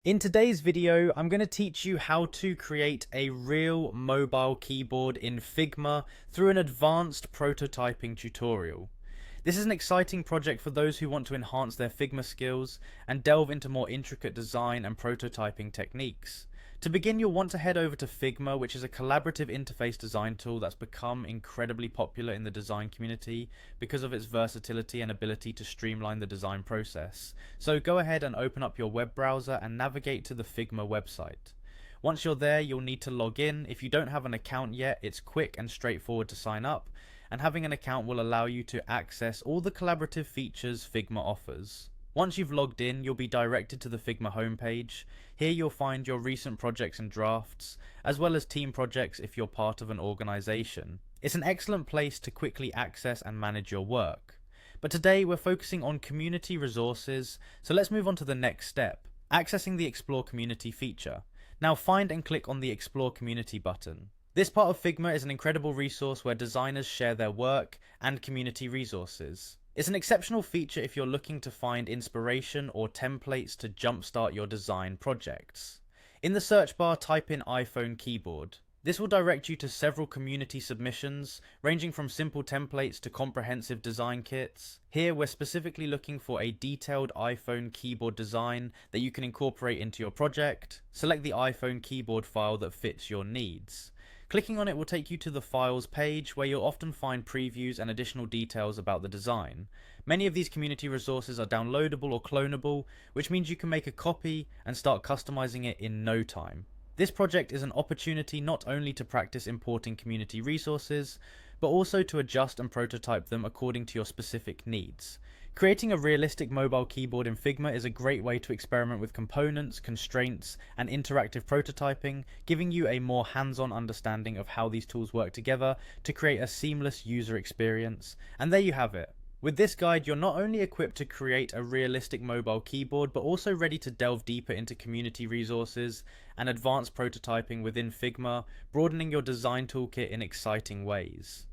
In today's video, I'm going to teach you how to create a real mobile keyboard in Figma through an advanced prototyping tutorial. This is an exciting project for those who want to enhance their Figma skills and delve into more intricate design and prototyping techniques. To begin, you'll want to head over to Figma, which is a collaborative interface design tool that's become incredibly popular in the design community because of its versatility and ability to streamline the design process. So go ahead and open up your web browser and navigate to the Figma website. Once you're there, you'll need to log in. If you don't have an account yet, it's quick and straightforward to sign up, and having an account will allow you to access all the collaborative features Figma offers. Once you've logged in, you'll be directed to the Figma homepage. Here you'll find your recent projects and drafts, as well as team projects if you're part of an organization. It's an excellent place to quickly access and manage your work. But today we're focusing on community resources, so let's move on to the next step, accessing the Explore Community feature. Now find and click on the Explore Community button. This part of Figma is an incredible resource where designers share their work and community resources. It's an exceptional feature if you're looking to find inspiration or templates to jumpstart your design projects. In the search bar, type in iPhone keyboard. This will direct you to several community submissions, ranging from simple templates to comprehensive design kits. Here we're specifically looking for a detailed iPhone keyboard design that you can incorporate into your project. Select the iPhone keyboard file that fits your needs. Clicking on it will take you to the Files page, where you'll often find previews and additional details about the design. Many of these community resources are downloadable or clonable, which means you can make a copy and start customizing it in no time. This project is an opportunity not only to practice importing community resources, but also to adjust and prototype them according to your specific needs. Creating a realistic mobile keyboard in Figma is a great way to experiment with components, constraints, and interactive prototyping, giving you a more hands-on understanding of how these tools work together to create a seamless user experience. And there you have it. With this guide, you're not only equipped to create a realistic mobile keyboard, but also ready to delve deeper into community resources and advanced prototyping within Figma, broadening your design toolkit in exciting ways.